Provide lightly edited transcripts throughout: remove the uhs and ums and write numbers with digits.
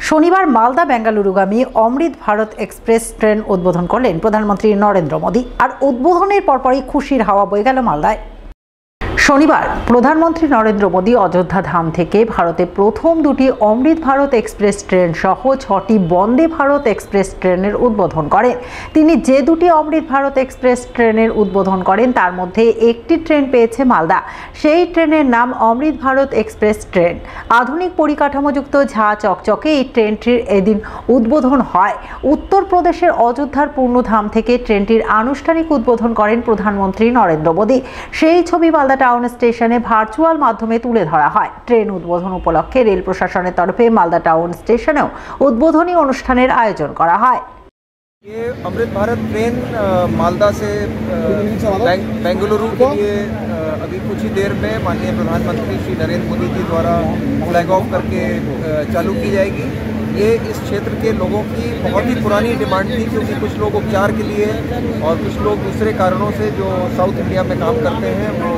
শনিবার মালদা বেঙ্গালুরুগামী অমৃত Bharat express train উদ্বোধন করলেন প্রধানমন্ত্রী নরেন্দ্র মোদী। আর উদ্বোধনের পরপরই খুশির হাওয়া বয়ে গেল মালদায়। শনিবার প্রধানমন্ত্রী নরেন্দ্র মোদী অযোধ্যা ধাম থেকে ভারতে প্রথম দুটি অমৃত ভারত এক্সপ্রেস ট্রেন সহ 6টি বন্দে ভারত এক্সপ্রেস ট্রেনের উদ্বোধন করেন। তিনি যে দুটি অমৃত ভারত এক্সপ্রেস ট্রেনের উদ্বোধন করেন তার মধ্যে একটি ট্রেন পেয়েছে মালদা। সেই ট্রেনের নাম অমৃত ভারত এক্সপ্রেস ট্রেন। আধুনিক পরিকাঠামোযুক্ত ঝাঁ চকচকে এই ট্রেনটির এদিন উদ্বোধন হয়। উত্তরপ্রদেশের অযোধ্যার পূর্ণধাম থেকে ট্রেনটির আনুষ্ঠানিক উদ্বোধন করেন প্রধানমন্ত্রী নরেন্দ্র মোদী। সেই ছবি মালদা টাউন স্টেশনে ভার্চুয়াল মাধ্যমে তুলে ধরা হয়। ট্রেন উদ্বোধন উপলক্ষে রেল প্রশাসনের তরফে মালদা টাউন স্টেশনেও উদ্বোধনী অনুষ্ঠানের আয়োজন করা হয়। ये अमृत भारत ट्रेन मालदा से बेंगलुरु के लिए अभी कुछ ही देर में माननीय प्रधानमंत्री श्री नरेंद्र मोदी जी द्वारा फ्लैग ऑफ करके चालू की जाएगी। ये इस क्षेत्र के लोगों की बहुत ही पुरानी डिमांड थी, क्योंकि कुछ लोग उपचार के लिए और कुछ लोग दूसरे कारणों से जो साउथ इंडिया में काम करते हैं वो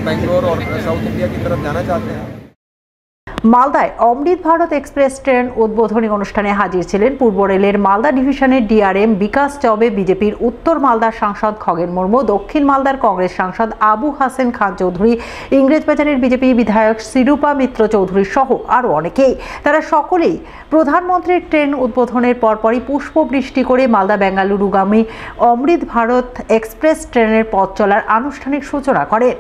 बेंगलोर और साउथ इंडिया की तरफ जाना चाहते हैं। মালদায় অমৃত ভারত এক্সপ্রেস ট্রেন উদ্বোধনী অনুষ্ঠানে হাজির ছিলেন পূর্ব রেলের মালদা ডিভিশনের ডিআরএম বিকাশ চৌবে, বিজেপির উত্তর মালদার সাংসদ খগেন মুর্মু, দক্ষিণ মালদার কংগ্রেস সাংসদ আবু হাসেন খান চৌধুরী, ইংরেজবাজারের বিজেপি বিধায়ক শিরূপা মিত্র চৌধুরী সহ আরও অনেকেই। তারা সকলেই প্রধানমন্ত্রীর ট্রেন উদ্বোধনের পরপরই পুষ্পবৃষ্টি করে মালদা বেঙ্গালুরুগামী অমৃত ভারত এক্সপ্রেস ট্রেনের পথ চলার আনুষ্ঠানিক সূচনা করেন।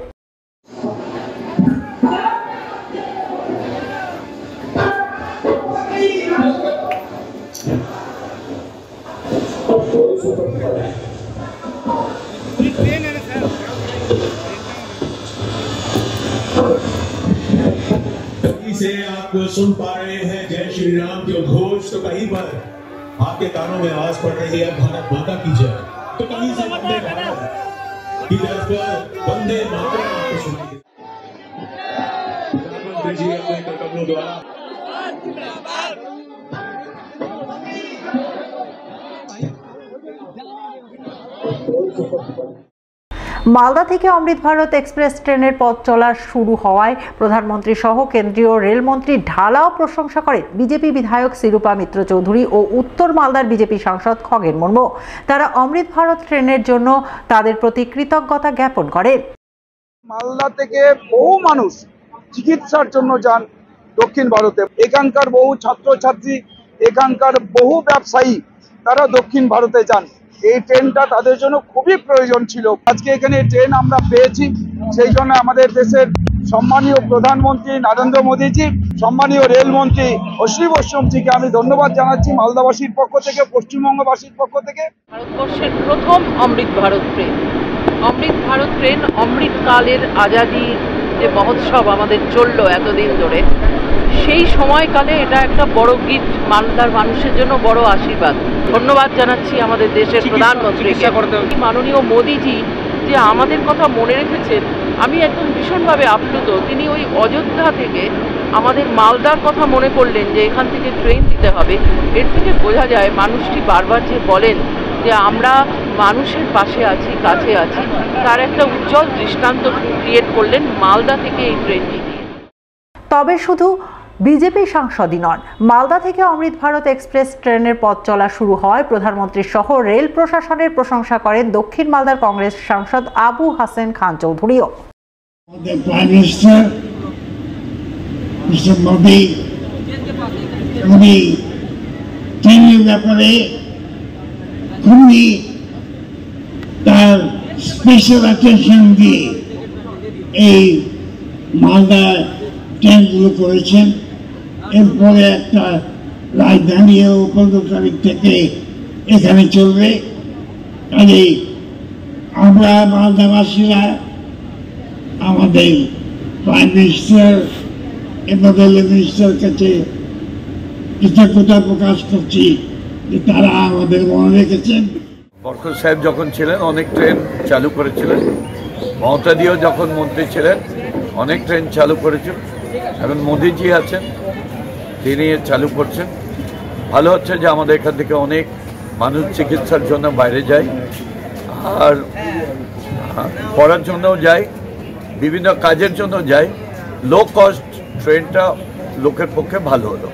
से आप सुन पा रहे हैं जय श्री राम के घोष, तो कहीं पर आपके कानों में आवाज पड़ रही है भारत माता की जय, तो कहीं से वंदे भारत की तरफ पर वंदे मातरम आपको सुनाई। प्रधानमंत्री जी अपने कदमों द्वारा মালদা থেকে অমৃত ভারত এক্সপ্রেস ট্রেনের পথ চলা শুরু হওয়ায় প্রধানমন্ত্রী সহ কেন্দ্রীয় রেলমন্ত্রী ঢালাও প্রশংসা করেন বিজেপি বিধায়ক শিরূপা মিত্র চৌধুরী ও উত্তর মালদার বিজেপি সাংসদ খগেন মুর্মু। তারা অমৃত ভারত ট্রেনের জন্য তাদের প্রতি কৃতজ্ঞতা জ্ঞাপন করেন। মালদা থেকে বহু মানুষ চিকিৎসার জন্য যান দক্ষিণ ভারতে। এখানকার বহু ছাত্রছাত্রী, এখানকার বহু ব্যবসায়ী তারা দক্ষিণ ভারতে যান। এই ট্রেনটা তাদের জন্য খুবই প্রয়োজন ছিল। আজকে এখানে ট্রেন আমরা পেয়েছি, সেই জন্য আমাদের দেশের সম্মানীয় প্রধানমন্ত্রী নরেন্দ্র মোদীজি, সম্মানীয় রেলমন্ত্রী অশ্বিনী বৈষ্ণবজিকে আমি ধন্যবাদ জানাচ্ছি মালদাবাসীর পক্ষ থেকে, পশ্চিমবঙ্গবাসীর পক্ষ থেকে। ভারতবর্ষের প্রথম অমৃত ভারত ট্রেন, অমৃত ভারত ট্রেন অমৃতকালের আজাদির যে মহোৎসব আমাদের চললো এতদিন ধরে, সেই সময়কালে এটা একটা বড় গিফট, মালদার মানুষের জন্য বড় আশীর্বাদ। ধন্যবাদ জানাচ্ছি আমাদের দেশের প্রধানমন্ত্রীকে, মাননীয় মোদীজি যে আমাদের কথা মনে রেখেছেন। আমি একদম ভীষণভাবে আপ্লুত। তিনি ওই অযোধ্যা থেকে আমাদের মালদার কথা মনে করলেন যে এখান থেকে ট্রেন দিতে হবে। এর থেকে বোঝা যায় মানুষটি বারবার যে বলেন যে আমরা মানুষের পাশে আছি, কাছে আছি, তার একটা উজ্জ্বল দৃষ্টান্ত ক্রিয়েট করলেন মালদা থেকে এই ট্রেনটি। তবে শুধু বিজেপি সাংসদই নন, মালদা থেকে অমৃত ভারত এক্সপ্রেস ট্রেনের পথ চলা শুরু হয় প্রধানমন্ত্রী সহ রেল প্রশাসনের প্রশংসা করেন দক্ষিণ মালদার কংগ্রেস সাংসদ আবু হাসেন খান চৌধুরীও। ব্যাপারে খুবই তার স্পেশাল অ্যাটেনশন দিয়ে এই মালদা ট্রেনগুলো করেছেন। এরপরে একটা রাজধানীও 15 তারিখ থেকে এখানে চলবে। কাজেই আমরা মালদাবাসীরা আমাদের প্রাইম মিনিস্টার এবং রেল মিনিস্টারের কাছে কৃতজ্ঞতা প্রকাশ করছি যে তারা আমাদের মনে রেখেছেন। বরকত সাহেব যখন ছিলেন অনেক ট্রেন চালু করেছিলেন, মমতাদিও যখন মন্ত্রী ছিলেন অনেক ট্রেন চালু করেছেন। এখন মোদিজি আছেন, তিনি চালু করছেন। ভালো হচ্ছে যে আমাদের এখান থেকে অনেক মানুষ চিকিৎসার জন্য বাইরে যায় আর পড়ার জন্যও যায়, বিভিন্ন কাজের জন্য যায়। লো কস্ট ট্রেনটা লোকের পক্ষে ভালো হলো।